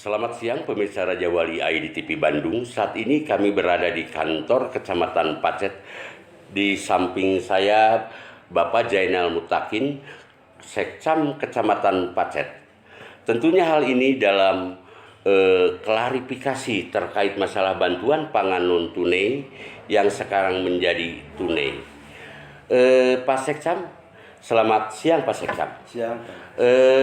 Selamat siang pemirsa Raja Wali ID TV Bandung. Saat ini kami berada di kantor Kecamatan Pacet. Di samping saya Bapak Jainal Mutakin, Sekcam Kecamatan Pacet. Tentunya hal ini dalam klarifikasi terkait masalah bantuan pangan non tunai yang sekarang menjadi tunai. Pak Sekcam, selamat siang Pak Sekcam. Siang.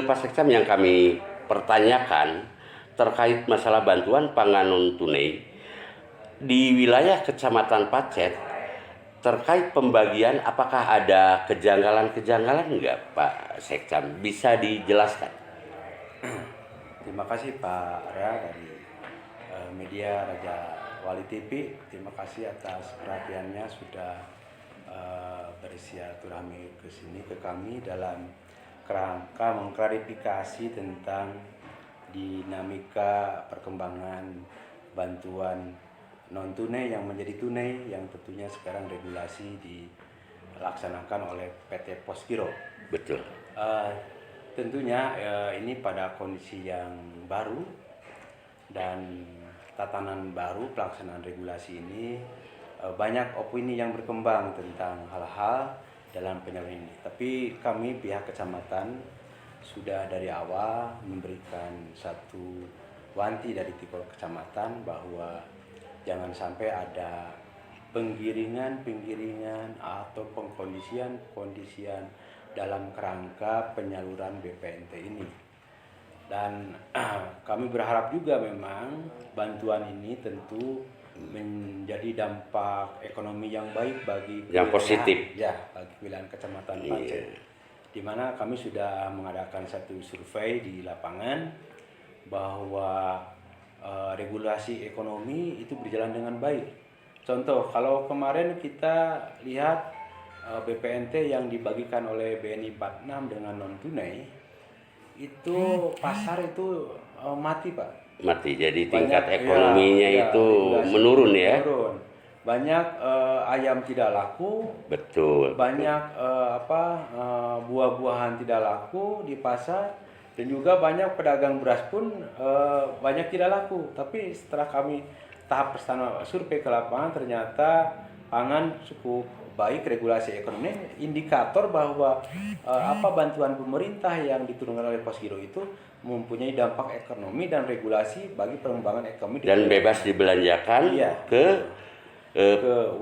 Pak Sekcam, yang kami pertanyakan terkait masalah bantuan pangan non tunai di wilayah Kecamatan Pacet, terkait pembagian apakah ada kejanggalan-kejanggalan enggak Pak Sekcam? Bisa dijelaskan? Terima kasih Pak Ra dari media Raja Wali TV. Terima kasih atas perhatiannya sudah bersilaturahmi ke sini ke kami dalam kerangka mengklarifikasi tentang dinamika perkembangan bantuan non tunai yang menjadi tunai, yang tentunya sekarang regulasi dilaksanakan oleh PT Pos Giro. Betul. Tentunya ini pada kondisi yang baru dan tatanan baru pelaksanaan regulasi ini, banyak opini yang berkembang tentang hal-hal dalam penyaluran ini. Tapi kami pihak kecamatan sudah dari awal memberikan satu wanti dari tipe kecamatan bahwa jangan sampai ada penggiringan atau pengkondisian dalam kerangka penyaluran BPNT ini. Dan kami berharap juga memang bantuan ini tentu menjadi dampak ekonomi yang baik bagi yang positif bagi wilayah Kecamatan Pacet. Di mana kami sudah mengadakan satu survei di lapangan bahwa regulasi ekonomi itu berjalan dengan baik. Contoh, kalau kemarin kita lihat BPNT yang dibagikan oleh BNI 46 dengan non tunai, itu pasar itu mati Pak. Mati, jadi tingkat ekonominya itu menurun ya. Menurun. Banyak ayam tidak laku. Betul. Banyak buah-buahan tidak laku di pasar, dan juga banyak pedagang beras pun banyak tidak laku. Tapi setelah kami tahap pertama survei ke lapangan, ternyata pangan cukup baik, regulasi ekonomi, indikator bahwa bantuan pemerintah yang diturunkan oleh Pos Giro itu mempunyai dampak ekonomi dan regulasi bagi pengembangan ekonomi dan bebas dibelanjakan ke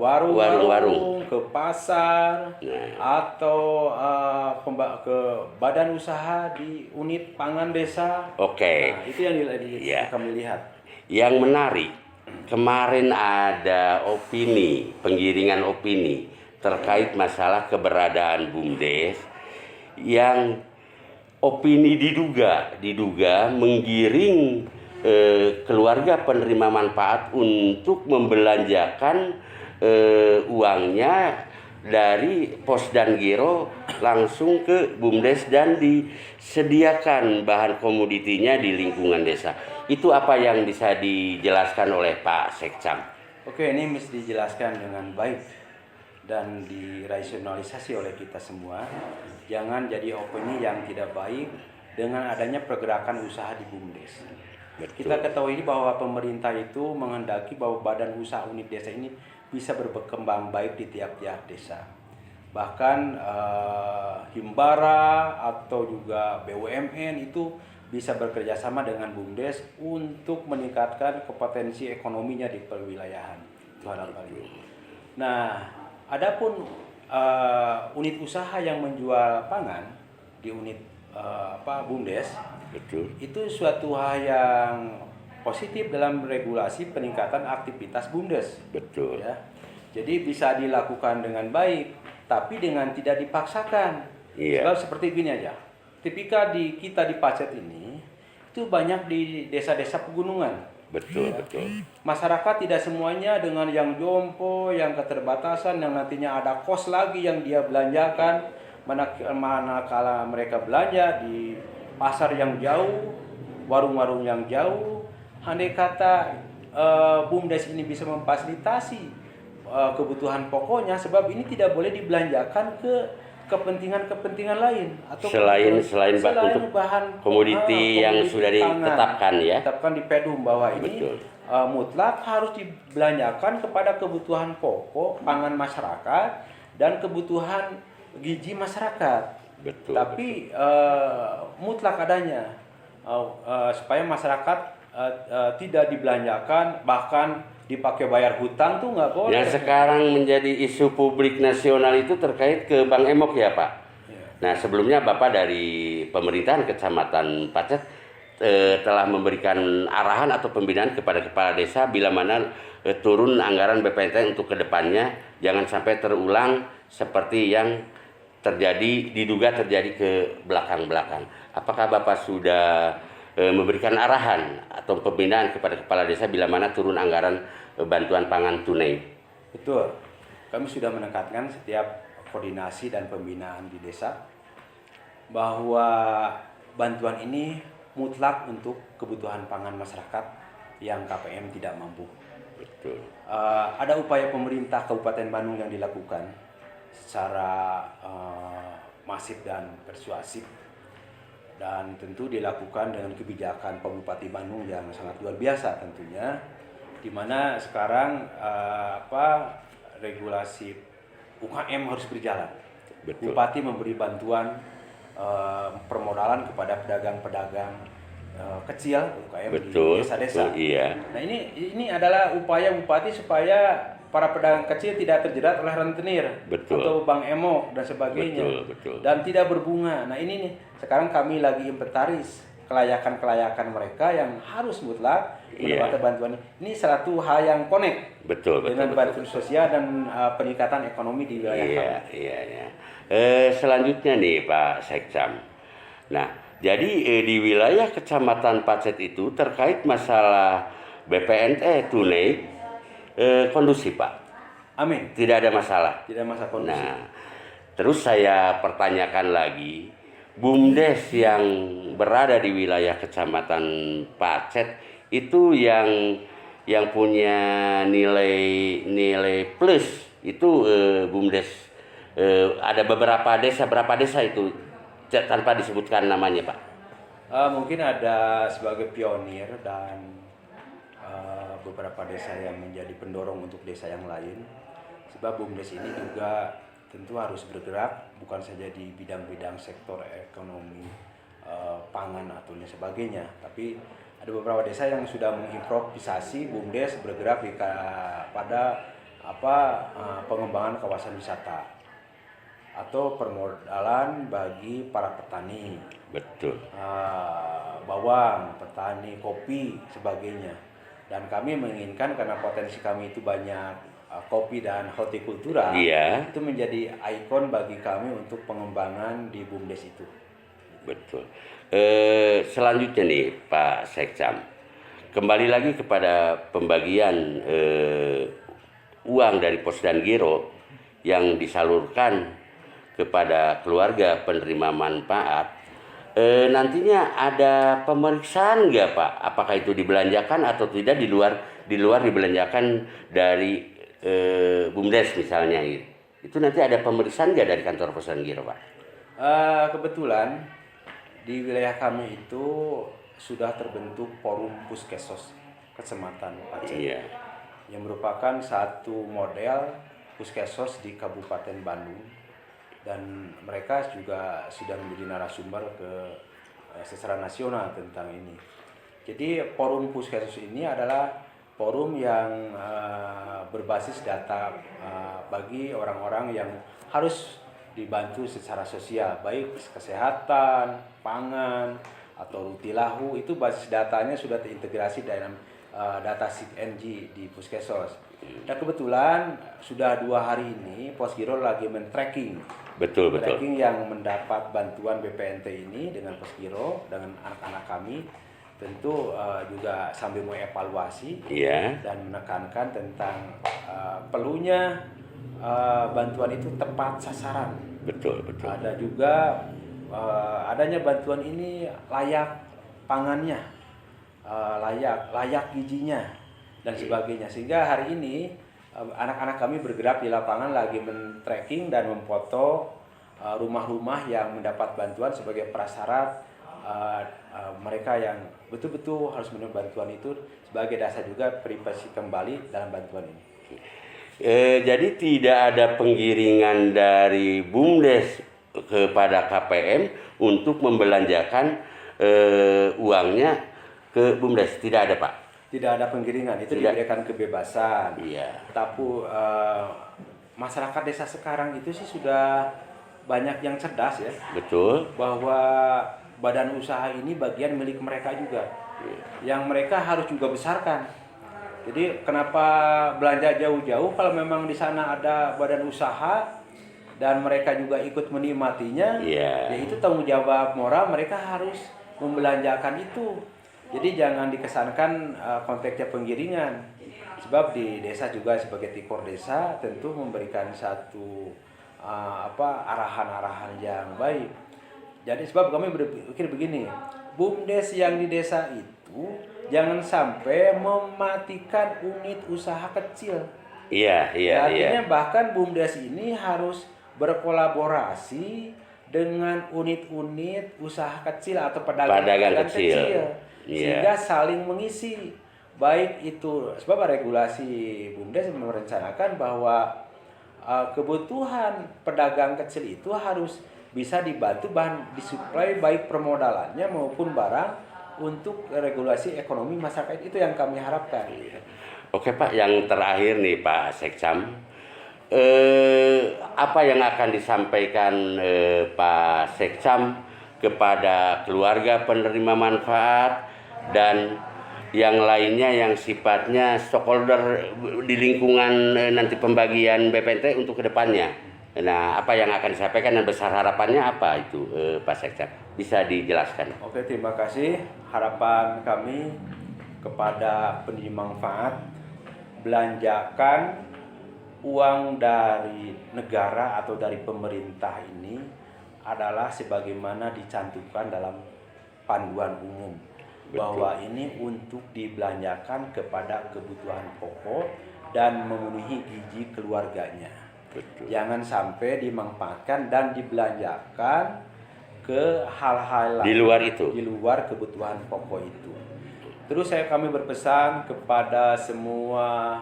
warung-warung, ke pasar, atau ke badan usaha di unit pangan desa. Oke. Nah, itu yang kami lihat. Yang menarik, kemarin ada penggiringan opini terkait masalah keberadaan BUMDes, yang opini diduga menggiring keluarga penerima manfaat untuk membelanjakan uangnya dari Pos dan Giro langsung ke BUMDes dan disediakan bahan komoditinya di lingkungan desa. Itu apa yang bisa dijelaskan oleh Pak Sekcam? Oke, ini mesti dijelaskan dengan baik dan dirasionalisasi oleh kita semua. Jangan jadi opini yang tidak baik dengan adanya pergerakan usaha di BUMDes. Betul. Kita ketahui bahwa pemerintah itu menghendaki bahwa badan usaha unit desa ini bisa berkembang baik di tiap-tiap desa. Bahkan Himbara atau juga BUMN itu bisa bekerja sama dengan BUMDes untuk meningkatkan kompetensi ekonominya di perwilayahan. Itu harapannya. Nah, adapun unit usaha yang menjual pangan di unit BUMDes, betul, itu suatu hal yang positif dalam regulasi peningkatan aktivitas BUMDes. Betul. Ya. Jadi bisa dilakukan dengan baik, tapi dengan tidak dipaksakan. Iya. Sebab seperti gini aja. Tipikal kita di Pacet ini itu banyak di desa-desa pegunungan. Betul, ya. betul. Masyarakat tidak semuanya dengan yang jompo, yang keterbatasan, yang nantinya ada kos lagi yang dia belanjakan. Manakala mereka belanja di pasar yang jauh, warung-warung yang jauh, andai kata BUMDes ini bisa memfasilitasi kebutuhan pokoknya, sebab ini tidak boleh dibelanjakan ke kepentingan lain atau selain untuk bahan komoditi yang sudah pangan, ditetapkan ya. ditetapkan di Pedum bahwa ini Betul. mutlak harus dibelanjakan kepada kebutuhan pokok pangan masyarakat dan kebutuhan gizi masyarakat. Betul. Tapi mutlak adanya supaya masyarakat tidak dibelanjakan, bahkan dipakai bayar hutang tuh nggak boleh. Yang sekarang menjadi isu publik nasional itu terkait ke Bang Emok ya Pak. Ya. Nah sebelumnya Bapak dari pemerintahan Kecamatan Pacet telah memberikan arahan atau pembinaan kepada kepala desa bila mana turun anggaran BPNT untuk kedepannya jangan sampai terulang seperti yang diduga terjadi ke belakang-belakang. Apakah Bapak sudah memberikan arahan atau pembinaan kepada kepala desa bila mana turun anggaran bantuan pangan tunai? Betul. Kami sudah menekankan setiap koordinasi dan pembinaan di desa bahwa bantuan ini mutlak untuk kebutuhan pangan masyarakat yang KPM tidak mampu. Betul. Ada upaya pemerintah Kabupaten Bandung yang dilakukan secara masif dan persuasif, dan tentu dilakukan dengan kebijakan Pak Bupati Bandung yang sangat luar biasa tentunya, di mana sekarang regulasi UKM harus berjalan. Betul. Bupati memberi bantuan permodalan kepada pedagang-pedagang kecil UKM. Betul, di desa-desa. betul, iya. Nah ini adalah upaya Bupati supaya para pedagang kecil tidak terjerat oleh rentenir. Betul. Atau Bank Emok dan sebagainya. Betul. Dan tidak berbunga. Nah ini nih sekarang kami lagi inventaris kelayakan mereka yang harus mutlak mendapatkan bantuan ini. Ini satu hal yang connect dengan bantuan sosial dan peningkatan ekonomi di wilayah kami. Iya. Selanjutnya nih Pak Sekcam. Nah, jadi di wilayah Kecamatan Pacet itu terkait masalah BPNT tunai kondusif Pak. Amin. Tidak ada masalah. Tidak ada masalah kondusif. Nah, terus saya pertanyakan lagi, BUMDes yang berada di wilayah Kecamatan Pacet itu yang punya nilai plus itu BUMDes ada berapa desa itu tanpa disebutkan namanya Pak. Mungkin ada sebagai pionir dan beberapa desa yang menjadi pendorong untuk desa yang lain. Sebab BUMDes ini juga tentu harus bergerak bukan saja di bidang-bidang sektor ekonomi pangan atau lain sebagainya, tapi ada beberapa desa yang sudah mengimprovisasi BUMDes bergerak pada pengembangan kawasan wisata atau permodalan bagi para petani. Betul. Bawang, petani, kopi, sebagainya. Dan kami menginginkan karena potensi kami itu banyak kopi dan hortikultura, iya. Itu menjadi ikon bagi kami untuk pengembangan di BUMDes itu. Betul. Selanjutnya nih Pak Sekcam, kembali lagi kepada pembagian uang dari pos dan giro yang disalurkan kepada keluarga penerima manfaat. Nantinya ada pemeriksaan nggak Pak? Apakah itu dibelanjakan atau tidak di luar dibelanjakan dari BUMDes misalnya gitu. Itu nanti ada pemeriksaan nggak dari kantor pos dan giro Pak? Kebetulan di wilayah kami itu sudah terbentuk forum Puskesos Kecamatan Pacet, Iya. yang merupakan satu model Puskesos di Kabupaten Bandung, dan mereka juga sudah menjadi narasumber secara nasional tentang ini. Jadi forum Puskesos ini adalah forum yang berbasis data bagi orang-orang yang harus dibantu secara sosial, baik kesehatan, pangan, atau rutilahu. Itu basis datanya sudah terintegrasi dalam data SIG-NG di Puskesos. Dan kebetulan sudah 2 hari ini Posgiro lagi men-tracking. Betul. Tracking yang mendapat bantuan BPNT ini dengan Posgiro, dengan anak-anak kami. Tentu juga sambil mengevaluasi, iya. Dan menekankan tentang perlunya bantuan itu tepat sasaran. Betul. Ada juga adanya bantuan ini layak pangannya, layak gizinya dan sebagainya. Sehingga hari ini anak-anak kami bergerak di lapangan lagi men-tracking dan memfoto rumah-rumah yang mendapat bantuan sebagai prasyarat mereka yang betul-betul harus menerima bantuan itu sebagai dasar juga privasi kembali dalam bantuan ini. Jadi tidak ada penggiringan dari BUMDes kepada KPM untuk membelanjakan uangnya ke BUMDes, tidak ada Pak? Tidak ada penggiringan, itu diberikan kebebasan. Iya. Tapi masyarakat desa sekarang itu sih sudah banyak yang cerdas ya. Betul. Bahwa badan usaha ini bagian milik mereka juga. Yang mereka harus juga besarkan. Jadi kenapa belanja jauh-jauh kalau memang di sana ada badan usaha dan mereka juga ikut menikmatinya, ya itu tanggung jawab moral mereka harus membelanjakan itu. Jadi jangan dikesankan konteksnya penggiringan. Sebab di desa juga sebagai tikor desa tentu memberikan satu arahan-arahan yang baik. Jadi sebab kami berpikir begini, BUMDes yang di desa itu jangan sampai mematikan unit usaha kecil. Iya. Artinya bahkan BUMDes ini harus berkolaborasi dengan unit-unit usaha kecil atau pedagang kecil. Sehingga saling mengisi. Baik itu sebab regulasi BUMDes merencanakan bahwa kebutuhan pedagang kecil itu harus bisa dibantu bahan disuplai baik permodalannya maupun barang untuk regulasi ekonomi masyarakat, itu yang kami harapkan. Oke Pak, yang terakhir nih Pak Sekcam, apa yang akan disampaikan Pak Sekcam kepada keluarga penerima manfaat dan yang lainnya yang sifatnya stakeholder di lingkungan nanti pembagian BPNT untuk kedepannya? Nah, apa yang akan disampaikan dan besar harapannya apa itu Pak Sekcam? Bisa dijelaskan? Oke, terima kasih. Harapan kami kepada penerima manfaat, belanjakan uang dari negara atau dari pemerintah ini adalah sebagaimana dicantumkan dalam panduan umum. Bahwa ini untuk dibelanjakan kepada kebutuhan pokok dan memenuhi gizi keluarganya. Betul. Jangan sampai dimanfaatkan dan dibelanjakan ke hal-hal lain Di luar itu. Di luar kebutuhan pokok itu. Terus kami berpesan kepada semua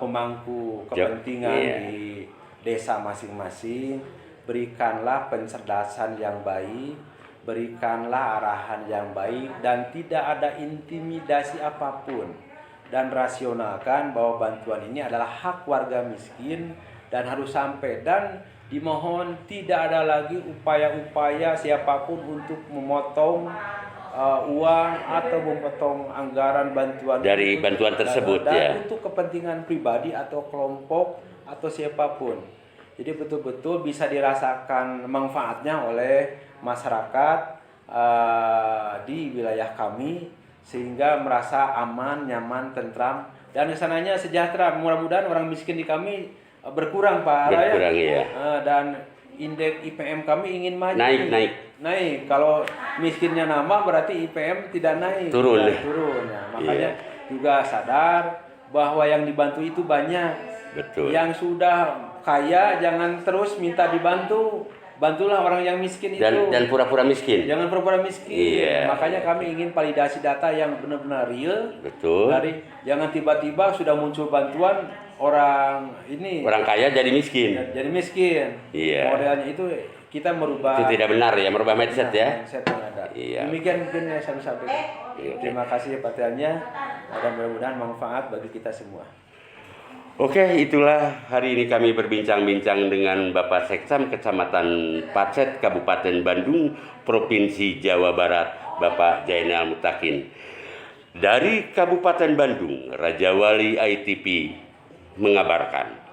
pemangku kepentingan di desa masing-masing, berikanlah pencerdasan yang baik, berikanlah arahan yang baik dan tidak ada intimidasi apapun, dan rasionalkan bahwa bantuan ini adalah hak warga miskin dan harus sampai, dan dimohon tidak ada lagi upaya-upaya siapapun untuk memotong uang atau memotong anggaran bantuan dari bantuan tersebut dan untuk kepentingan pribadi atau kelompok atau siapapun. Jadi betul-betul bisa dirasakan manfaatnya oleh masyarakat di wilayah kami sehingga merasa aman, nyaman, tentram dan kesananya sejahtera. Mudah-mudahan orang miskin di kami berkurang Pak Raya. Iya. Dan indeks IPM kami ingin maju. Naik. Kalau miskinnya nambah berarti IPM tidak naik. Turun. Ya, makanya juga sadar bahwa yang dibantu itu banyak. Betul. Yang sudah kaya jangan terus minta dibantu. Bantulah orang yang miskin itu. Dan pura-pura miskin. Jangan pura-pura miskin. Iya. Makanya kami ingin validasi data yang benar-benar real. Betul. Jangan tiba-tiba sudah muncul bantuan orang kaya jadi miskin. Jadi miskin. Iya. Modelnya itu kita merubah. Itu tidak benar ya, merubah mindset ya. Mindset yang ada. Iya. Demikian mungkin yang saya sampaikan. Iya. Terima kasih perhatiannya dan mudah-mudahan manfaat bagi kita semua. Oke, itulah hari ini kami berbincang-bincang dengan Bapak Sekcam Kecamatan Pacet, Kabupaten Bandung, Provinsi Jawa Barat, Bapak Jainal Mutakin. Dari Kabupaten Bandung, Raja Wali ITP mengabarkan.